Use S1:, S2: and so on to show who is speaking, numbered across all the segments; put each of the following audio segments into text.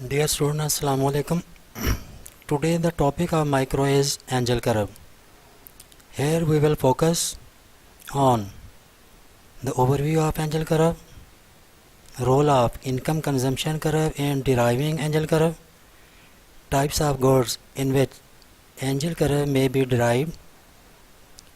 S1: Dear students, Assalamu alaikum. Today the topic of micro is angel curve. Here we will focus on the overview of angel curve, role of income consumption curve in deriving angel curve, types of goods in which angel curve may be derived,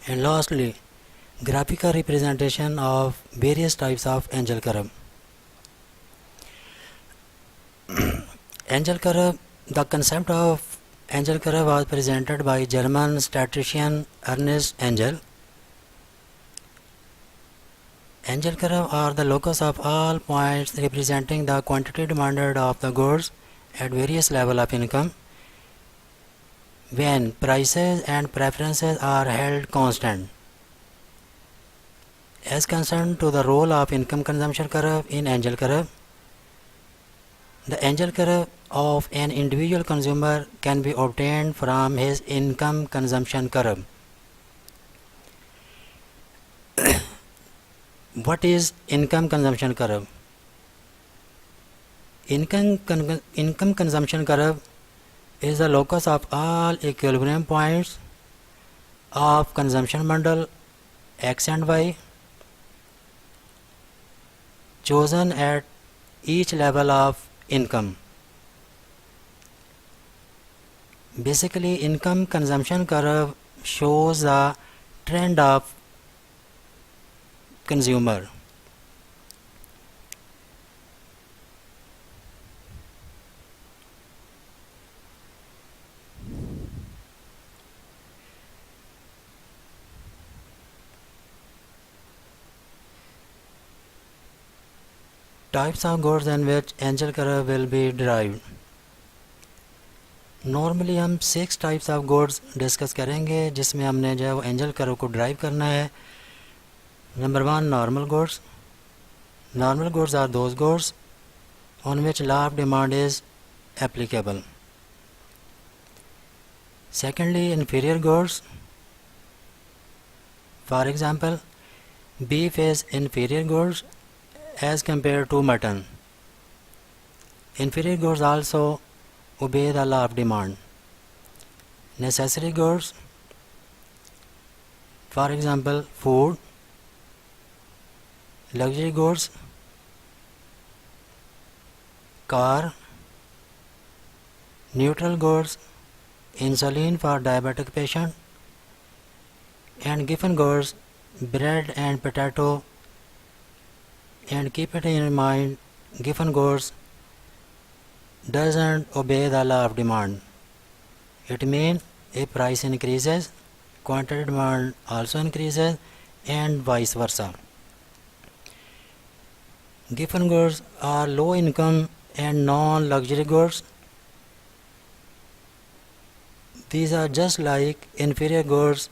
S1: and lastly graphical representation of various types of angel curve. Angel curve, the concept of angel curve was presented by German statistician Ernest Angel. Angel curve are the locus of all points representing the quantity demanded of the goods at various level of income when prices and preferences are held constant. As concerned to the role of income consumption curve in angel curve, the angel curve of an individual consumer can be obtained from his income consumption curve. What is income consumption curve? Income consumption curve is the locus of all equilibrium points of consumption bundle X and Y chosen at each level of income. Basically, income consumption curve shows the trend of consumer. Types of goods in which angel curve will be derived. Normally हम 6 types of goods discuss करेंगे जिसमें हमने जो है वो angel curve को drive करना है. Number 1, normal goods. Normal goods are those goods on which law of demand is applicable. Secondly, inferior goods. For example, beef is inferior goods as compared to mutton. Inferior goods also obey the law of demand. Necessary goods, for example, food. Luxury goods, car. Neutral goods, insulin for diabetic patient. And given goods, bread and potato. And keep it in mind, given goods doesn't obey the law of demand. It means if price increases, quantity demand also increases and vice versa. Given goods are low income and non-luxury goods. These are just like inferior goods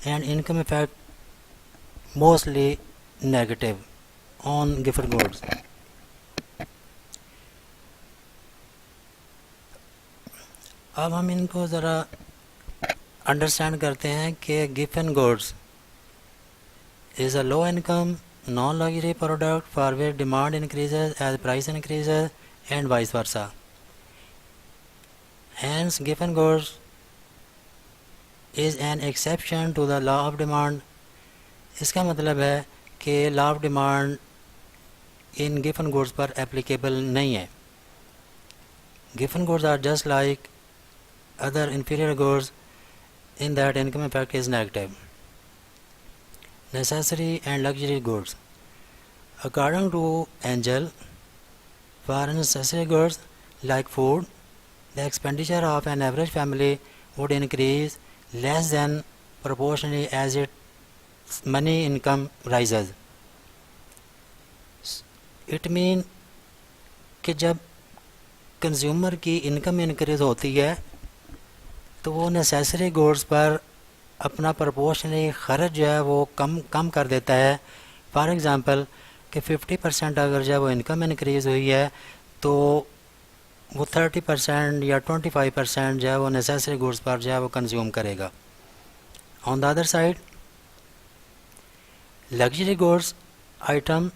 S1: and income effect mostly negative on given goods. अब हम इनको ज़रा understand करते हैं कि given goods is a low income non luxury product for which demand increases as price increases and vice versa. Hence, given goods is an exception to the law of demand. इसका मतलब है कि law of demand in given goods पर applicable नहीं है. Given goods are just like other inferior goods in that income effect is negative. Necessary and luxury goods. According to Angel, for necessary goods like food, the expenditure of an average family would increase less than proportionally as its money income rises. It means कि जब consumer की income increase होती है तो वो necessary goods पर अपना proportionally ख़र्च जो है वो कम कर देता है. फॉर एग्ज़ाम्पल कि 50% अगर जो है वो इनकम इंक्रीज़ हुई है तो वो 30% या 25% जो है वो नेसेसरी गुड्स पर जो है वो कंज्यूम करेगा. On the other side, luxury goods item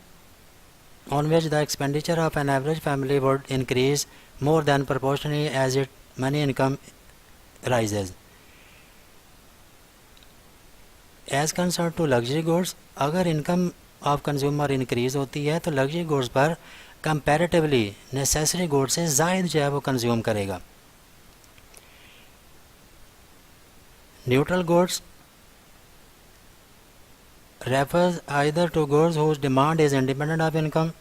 S1: on which the expenditure of an average family would increase more than proportionally as its money income rises. As concerned to luxury goods, अगर income of consumer increase होती है तो luxury goods पर comparatively necessary goods से ज़ायद जो है वो कंज्यूम करेगा. Neutral goods refers either to goods whose demand is independent of income.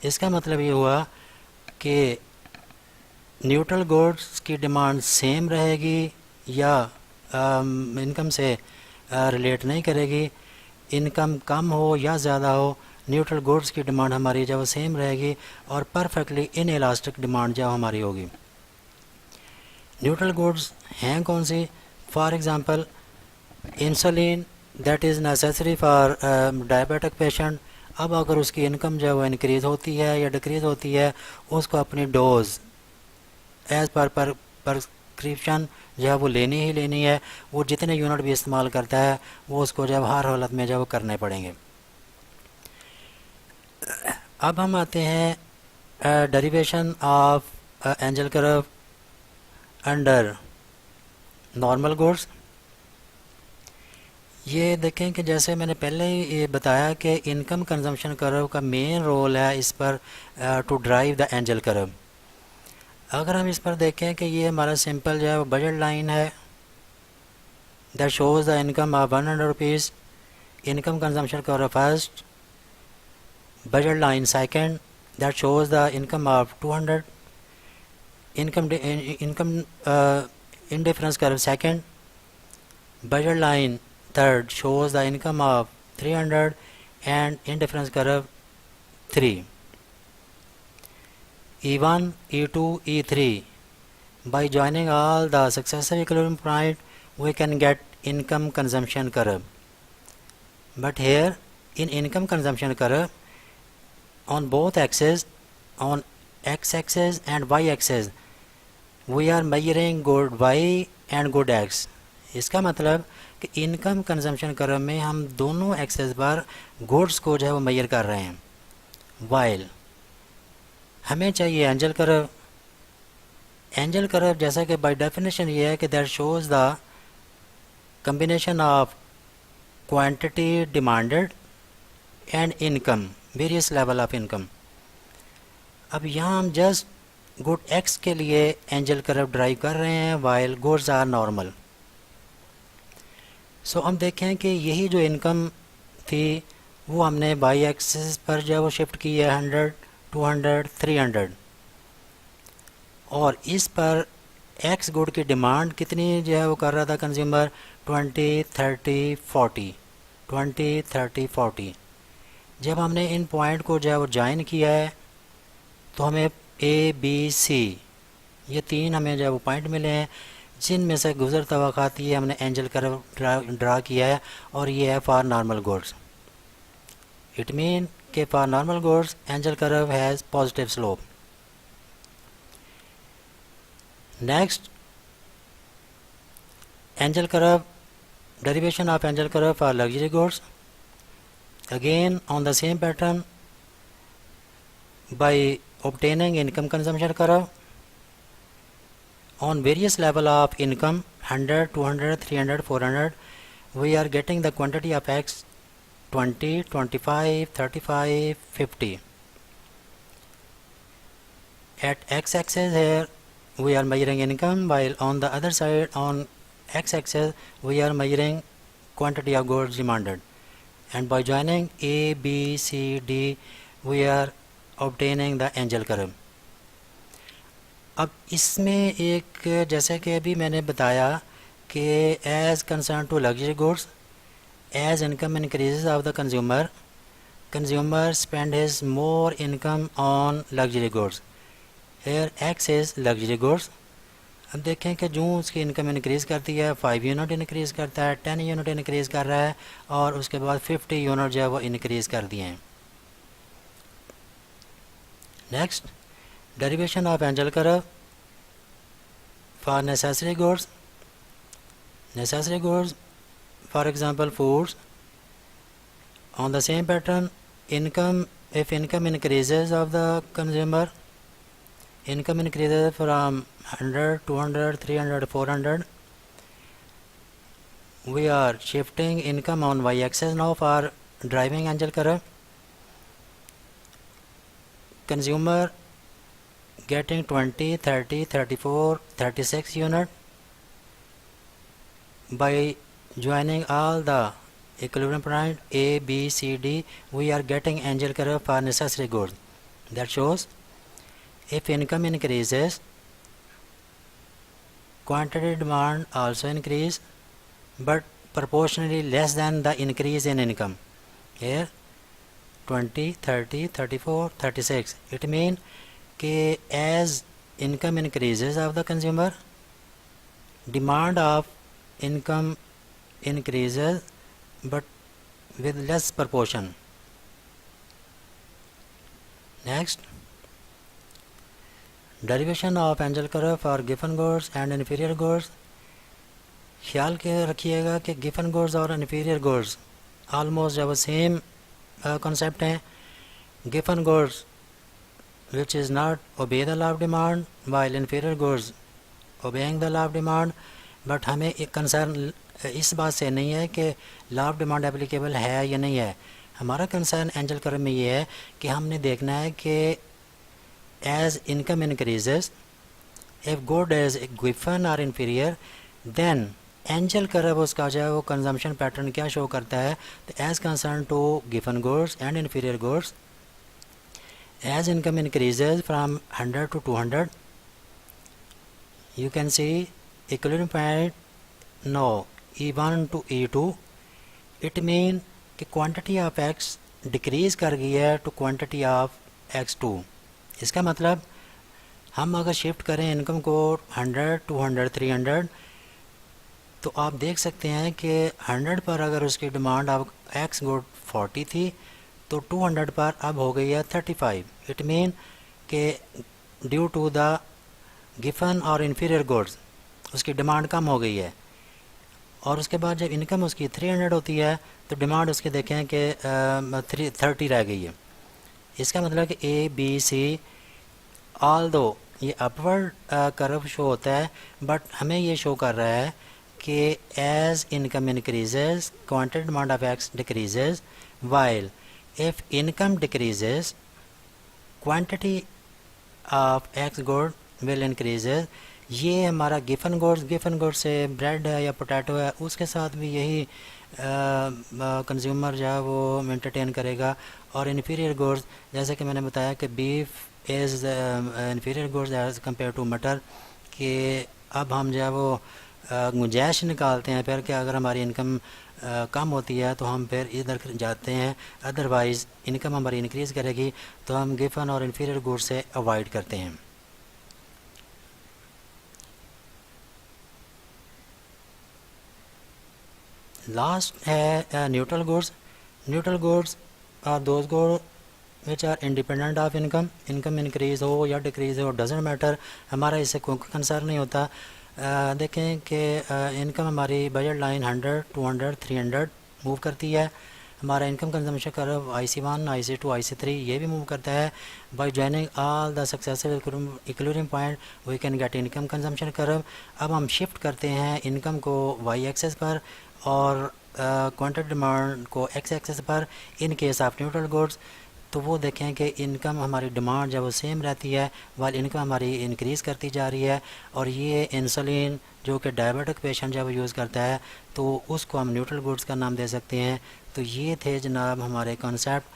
S1: इसका मतलब ये हुआ कि न्यूट्रल गुड्स की डिमांड सेम रहेगी या इनकम से रिलेट नहीं करेगी. इनकम कम हो या ज़्यादा हो, न्यूट्रल गुड्स की डिमांड हमारी जो सेम रहेगी और परफेक्टली इन इलास्टिक डिमांड जो हमारी होगी. न्यूट्रल गुड्स हैं कौन सी? For example insulin that is necessary for diabetic patient. अब अगर उसकी इनकम जो है वो इंक्रीज़ होती है या डिक्रीज़ होती है, उसको अपनी डोज एज़ पर प्रिस्क्रिप्शन जो है वो लेनी ही लेनी है. वो जितने यूनिट भी इस्तेमाल करता है वो उसको जब हर हालत में जब करने पड़ेंगे. अब हम आते हैं derivation of Engel curve under normal goods. ये देखें कि जैसे मैंने पहले ही ये बताया कि इनकम कंजम्पशन कर्व का मेन रोल है इस पर to drive the Engel curve. अगर हम इस पर देखें कि ये हमारा सिंपल जो है वो बजट लाइन है that shows the income of 100 rupees. Income consumption curve first, budget line second that shows the income of 200. Income indifference curve second, budget line third shows the income of 300 and indifference curve 3. E1, E2, E3. By joining all the successive equilibrium points, we can get income consumption curve. But here in income consumption curve, on both axes, on x-axis and y-axis, we are measuring good y and good x. इसका मतलब कि income consumption curve में हम दोनों access पर goods को जो है वो मेजर कर रहे हैं. वाइल हमें चाहिए एंजल कर्व. एंजल कर्व जैसा कि बाय डेफिनेशन ये है कि that shows the combination of quantity demanded and income, various level of income. अब यहाँ हम जस्ट गुड एक्स के लिए एंजल कर्व ड्राइव कर रहे हैं वाइल गुड्स आर नॉर्मल. सो हम देखें कि यही जो इनकम थी वो हमने बाई एक्सिस पर जो है वो शिफ्ट की है 100, 200, 300. और इस पर एक्स गुड की डिमांड कितनी जो है वो कर रहा था कंज्यूमर 20, 30, 40, 20, 30, 40. जब हमने इन पॉइंट को जो है वो ज्वाइन किया है तो हमें ए बी सी ये तीन हमें जो है वो पॉइंट मिले हैं जिनमें से गुजरता वक़्त ये हमने एंजल कर्व ड्रा किया है और ये है for normal goods. It mean कि for normal goods Engel curve has positive slope. Next Engel curve, derivation of Engel curve for luxury goods. Again on the same pattern by obtaining income consumption curve. On various level of income 100, 200, 300, 400, we are getting the quantity of X 20, 25, 35, 50. At x-axis here we are measuring income, while on the other side on x-axis we are measuring quantity of goods demanded, and by joining A, B, C, D we are obtaining the angel curve. अब इसमें एक जैसे कि अभी मैंने बताया कि as concern to luxury goods, as income increases of the consumer spend his more income on luxury goods. Here X is luxury goods. अब देखें कि जो उसकी इनकम इंक्रीज़ करती है 5 यूनिट इंक्रीज़ करता है, 10 यूनिट इंक्रीज़ कर रहा है और उसके बाद 50 यूनिट जो है वो इंक्रीज़ कर दिए हैं. Next derivation of Engel curve for necessary goods. Necessary goods for example foods. On the same pattern income if income increases of the consumer, income increases from 100, 200, 300, 400, we are shifting income on y-axis now for driving angel curve. Consumer getting 20, 30, 34, 36 unit. By joining all the equilibrium point A, B, C, D, we are getting angel curve for necessary goods. That shows if income increases, quantity demand also increase, but proportionally less than the increase in income. Here 20, 30, 34, 36. It means कि as income increases of the consumer, demand of income increases but with less proportion. Next, derivation of angel curve for given goods and inferior goods. ख्याल के रखिएगा कि given goods और inferior goods almost जब same concept हैं. Given goods which is not obey the law of demand while inferior goods obeying the law of demand. But हमें एक concern इस बात से नहीं है कि लॉ ऑफ डिमांड एप्लीकेबल है या नहीं है. हमारा कंसर्न एंजल कर्व में ये है कि हमने देखना है कि as income increases, if good is given और इन्फीरियर, देन एंजल कर्व उसका जो है वो कंजम्पशन पैटर्न क्या शो करता है. तो as concern to given goods and inferior goods, as income increases from 100 to 200, you can see equilibrium point now E1 to E2. it mean कि quantity of X decrease कर गई है to quantity of X2. इसका मतलब हम अगर shift करें income को 100, 200, 300, तो आप देख सकते हैं कि 100 पर अगर उसकी डिमांड अब X गुड 40 थी तो 200 पर अब हो गई है 35. इट मीन कि ड्यू टू द गिवन और इन्फीरियर गुड्स उसकी डिमांड कम हो गई है. और उसके बाद जब इनकम उसकी 300 होती है तो डिमांड उसकी देखें कि 30 रह गई है. इसका मतलब कि ए बी सी ऑल दो ये अपवर्ड कर्व शो होता है, बट हमें ये शो कर रहा है कि as income increases quantity demand of X decreases, while if income decreases quantity of x good will increases. ये हमारा गिफन गुड्स से ब्रेड है या पोटैटो है उसके साथ भी यही कंज्यूमर जो है वो मेंटेन करेगा. और इन्फीरियर गुड्स जैसे कि मैंने बताया कि beef is inferior goods as compare to मटर, कि अब हम जो है वो गुंजाइश निकालते हैं फिर कि अगर हमारी इनकम कम होती है तो हम फिर इधर जाते हैं, अदरवाइज़ इनकम हमारी इंक्रीज़ करेगी तो हम गिवन और इन्फीरियर गुड्स से अवॉइड करते हैं. लास्ट है neutral goods. Neutral goods are those goods which are independent of income. Income increase हो या डिक्रीज़ हो डजेंट मैटर, हमारा इससे कोई कंसर्न नहीं होता. देखें कि इनकम हमारी बजट लाइन 100, 200, 300 मूव करती है. हमारा income consumption curve IC1, IC2, IC3 ये भी मूव करता है. By joining all the successive equilibrium point we can get income consumption curve. अब हम शिफ्ट करते हैं इनकम को y एक्सेस पर और क्वांटिटी डिमांड को x एक्सेस पर. In case of neutral goods तो वो देखें कि इनकम हमारी डिमांड जब वो सेम रहती है वाल इनकम हमारी इंक्रीज़ करती जा रही है. और ये इंसुलिन जो कि डायबिटिक पेशेंट जब यूज़ करता है तो उसको हम न्यूट्रल गुड्स का नाम दे सकते हैं. तो ये थे जनाब हमारे कॉन्सेप्ट.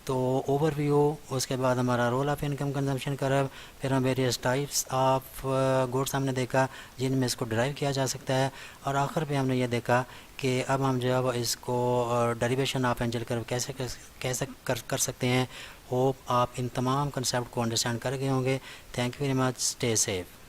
S1: तो ओवरव्यू, उसके बाद हमारा role of income consumption curve, फिर हम वेरियस टाइप्स ऑफ गुड्स हमने देखा जिनमें इसको ड्राइव किया जा सकता है, और आखिर पे हमने ये देखा कि अब हम जो है वो इसको डेरिवेशन ऑफ एंजल कर्व कैसे कर सकते हैं. होप आप इन तमाम कंसेप्ट को अंडरस्टैंड कर गए होंगे. Thank you very much. Stay safe.